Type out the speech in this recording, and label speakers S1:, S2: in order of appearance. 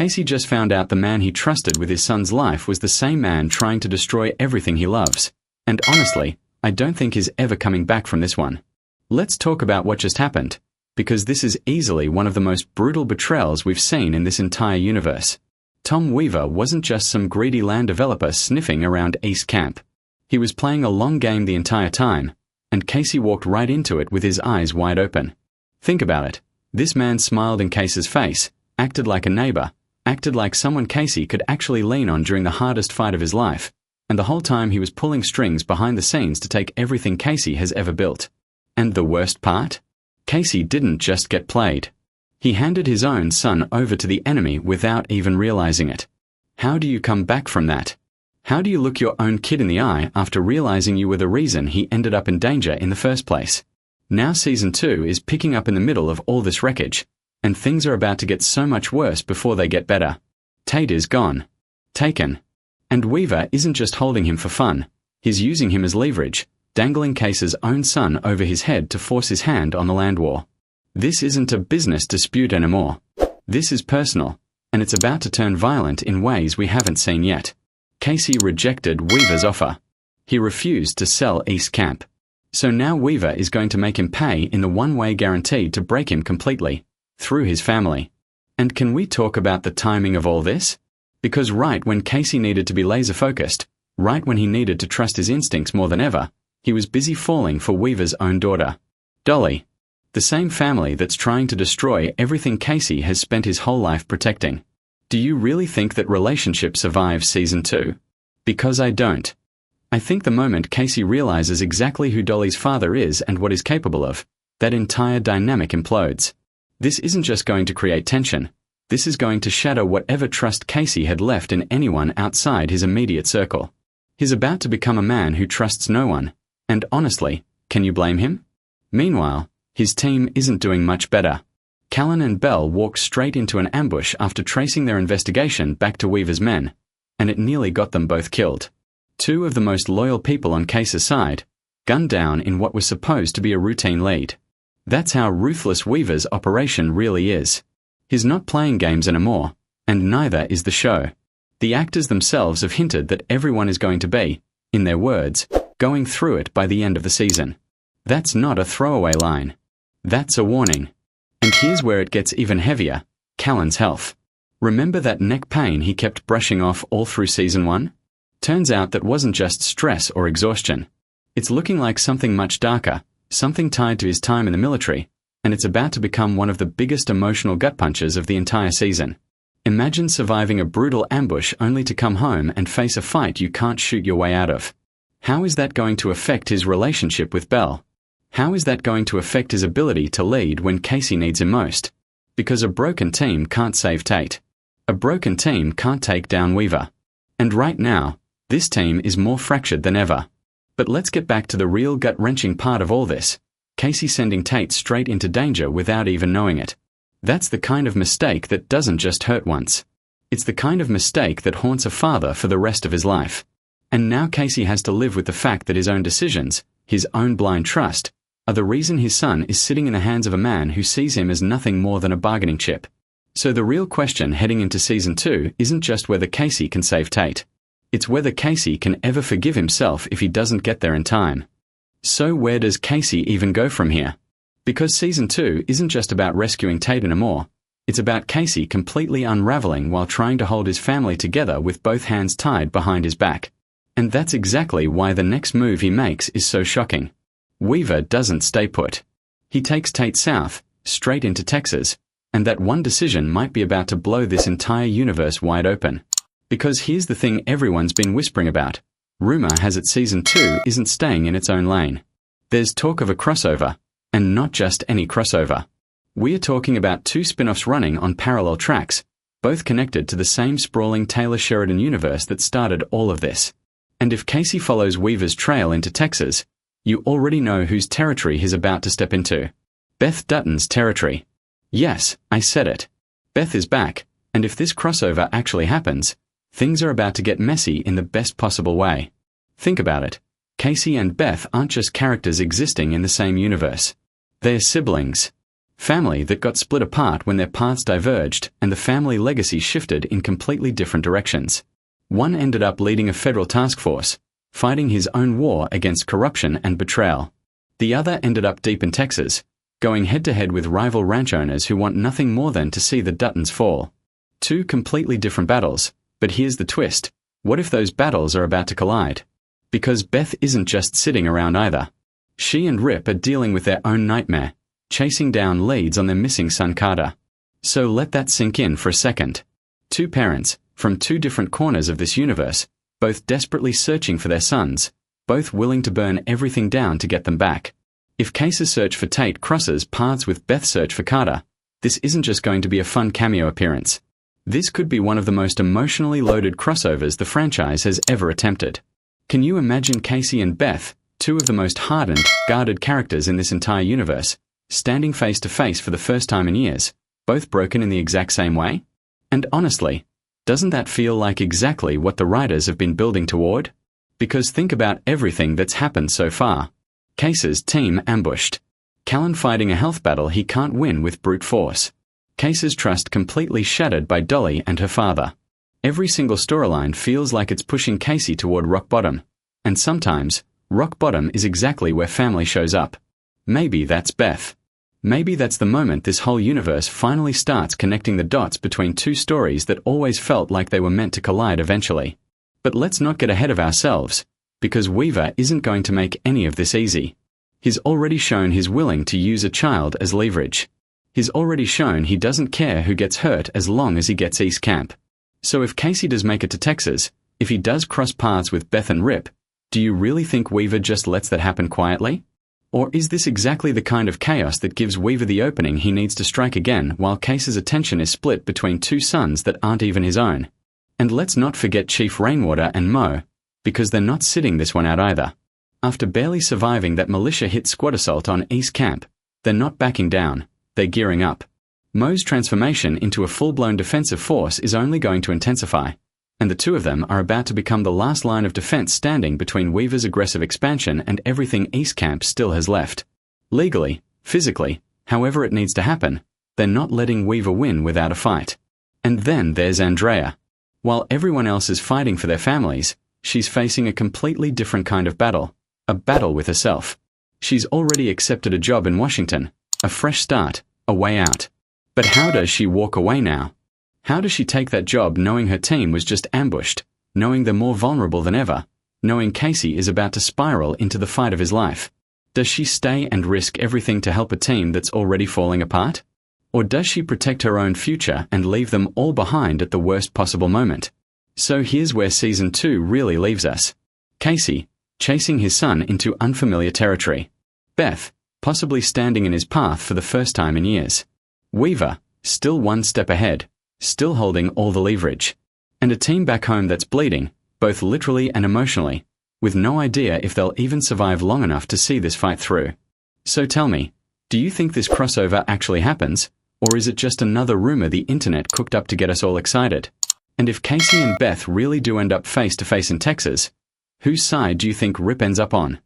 S1: Casey just found out the man he trusted with his son's life was the same man trying to destroy everything he loves. And honestly, I don't think he's ever coming back from this one. Let's talk about what just happened, because this is easily one of the most brutal betrayals we've seen in this entire universe. Tom Weaver wasn't just some greedy land developer sniffing around East Camp. He was playing a long game the entire time, and Casey walked right into it with his eyes wide open. Think about it. This man smiled in Casey's face, acted like a neighbor, acted like someone Casey could actually lean on during the hardest fight of his life, and the whole time he was pulling strings behind the scenes to take everything Casey has ever built. And the worst part? Casey didn't just get played. He handed his own son over to the enemy without even realizing it. How do you come back from that? How do you look your own kid in the eye after realizing you were the reason he ended up in danger in the first place? Now Season 2 is picking up in the middle of all this wreckage, and things are about to get so much worse before they get better. Tate is gone. Taken. And Weaver isn't just holding him for fun. He's using him as leverage, dangling Casey's own son over his head to force his hand on the land war. This isn't a business dispute anymore. This is personal, and it's about to turn violent in ways we haven't seen yet. Casey rejected Weaver's offer. He refused to sell East Camp. So now Weaver is going to make him pay in the one-way guaranteed to break him completely, through his family. And can we talk about the timing of all this? Because right when Casey needed to be laser-focused, right when he needed to trust his instincts more than ever, he was busy falling for Weaver's own daughter, Dolly. The same family that's trying to destroy everything Casey has spent his whole life protecting. Do you really think that relationship survives Season 2? Because I don't. I think the moment Casey realizes exactly who Dolly's father is and what he's capable of, that entire dynamic implodes. This isn't just going to create tension. This is going to shatter whatever trust Casey had left in anyone outside his immediate circle. He's about to become a man who trusts no one. And honestly, can you blame him? Meanwhile, his team isn't doing much better. Callen and Bell walked straight into an ambush after tracing their investigation back to Weaver's men, and it nearly got them both killed. Two of the most loyal people on Casey's side, gunned down in what was supposed to be a routine lead. That's how ruthless Weaver's operation really is. He's not playing games anymore, and neither is the show. The actors themselves have hinted that everyone is going to be, in their words, going through it by the end of the season. That's not a throwaway line. That's a warning. And here's where it gets even heavier: Callen's health. Remember that neck pain he kept brushing off all through Season 1? Turns out that wasn't just stress or exhaustion. It's looking like something much darker, something tied to his time in the military, and it's about to become one of the biggest emotional gut punches of the entire season. Imagine surviving a brutal ambush only to come home and face a fight you can't shoot your way out of. How is that going to affect his relationship with Bell? How is that going to affect his ability to lead when Casey needs him most? Because a broken team can't save Tate. A broken team can't take down Weaver. And right now, this team is more fractured than ever. But let's get back to the real gut-wrenching part of all this: Casey sending Tate straight into danger without even knowing it. That's the kind of mistake that doesn't just hurt once. It's the kind of mistake that haunts a father for the rest of his life. And now Casey has to live with the fact that his own decisions, his own blind trust, are the reason his son is sitting in the hands of a man who sees him as nothing more than a bargaining chip. So the real question heading into Season 2 isn't just whether Casey can save Tate. It's whether Casey can ever forgive himself if he doesn't get there in time. So where does Casey even go from here? Because Season 2 isn't just about rescuing Tate anymore. It's about Casey completely unraveling while trying to hold his family together with both hands tied behind his back. And that's exactly why the next move he makes is so shocking. Weaver doesn't stay put. He takes Tate south, straight into Texas, and that one decision might be about to blow this entire universe wide open. Because here's the thing everyone's been whispering about. Rumor has it Season 2 isn't staying in its own lane. There's talk of a crossover, and not just any crossover. We're talking about two spin-offs running on parallel tracks, both connected to the same sprawling Taylor Sheridan universe that started all of this. And if Casey follows Weaver's trail into Texas, you already know whose territory he's about to step into. Beth Dutton's territory. Yes, I said it. Beth is back, and if this crossover actually happens, things are about to get messy in the best possible way. Think about it. Casey and Beth aren't just characters existing in the same universe. They're siblings. Family that got split apart when their paths diverged and the family legacy shifted in completely different directions. One ended up leading a federal task force, fighting his own war against corruption and betrayal. The other ended up deep in Texas, going head-to-head with rival ranch owners who want nothing more than to see the Duttons fall. Two completely different battles, but here's the twist. What if those battles are about to collide? Because Beth isn't just sitting around either. She and Rip are dealing with their own nightmare, chasing down leads on their missing son Carter. So let that sink in for a second. Two parents, from two different corners of this universe, both desperately searching for their sons, both willing to burn everything down to get them back. If Case's search for Tate crosses paths with Beth's search for Carter, this isn't just going to be a fun cameo appearance. This could be one of the most emotionally loaded crossovers the franchise has ever attempted. Can you imagine Casey and Beth, two of the most hardened, guarded characters in this entire universe, standing face to face for the first time in years, both broken in the exact same way? And honestly, doesn't that feel like exactly what the writers have been building toward? Because think about everything that's happened so far. Case's team ambushed. Callen fighting a health battle he can't win with brute force. Case's trust completely shattered by Dolly and her father. Every single storyline feels like it's pushing Casey toward rock bottom. And sometimes, rock bottom is exactly where family shows up. Maybe that's Beth. Maybe that's the moment this whole universe finally starts connecting the dots between two stories that always felt like they were meant to collide eventually. But let's not get ahead of ourselves, because Weaver isn't going to make any of this easy. He's already shown he's willing to use a child as leverage. He's already shown he doesn't care who gets hurt as long as he gets East Camp. So if Casey does make it to Texas, if he does cross paths with Beth and Rip, do you really think Weaver just lets that happen quietly? Or is this exactly the kind of chaos that gives Weaver the opening he needs to strike again while Case's attention is split between two sons that aren't even his own? And let's not forget Chief Rainwater and Mo, because they're not sitting this one out either. After barely surviving that militia-hit squad assault on East Camp, they're not backing down, they're gearing up. Mo's transformation into a full-blown defensive force is only going to intensify, and the two of them are about to become the last line of defense standing between Weaver's aggressive expansion and everything East Camp still has left. Legally, physically, however it needs to happen, they're not letting Weaver win without a fight. And then there's Andrea. While everyone else is fighting for their families, she's facing a completely different kind of battle, a battle with herself. She's already accepted a job in Washington, a fresh start, a way out. But how does she walk away now? How does she take that job knowing her team was just ambushed, knowing they're more vulnerable than ever, knowing Casey is about to spiral into the fight of his life? Does she stay and risk everything to help a team that's already falling apart? Or does she protect her own future and leave them all behind at the worst possible moment? So here's where Season 2 really leaves us. Casey, chasing his son into unfamiliar territory. Beth, possibly standing in his path for the first time in years. Weaver, still one step ahead, still holding all the leverage. And a team back home that's bleeding, both literally and emotionally, with no idea if they'll even survive long enough to see this fight through. So tell me, do you think this crossover actually happens, or is it just another rumor the internet cooked up to get us all excited? And if Casey and Beth really do end up face to face in Texas, whose side do you think Rip ends up on?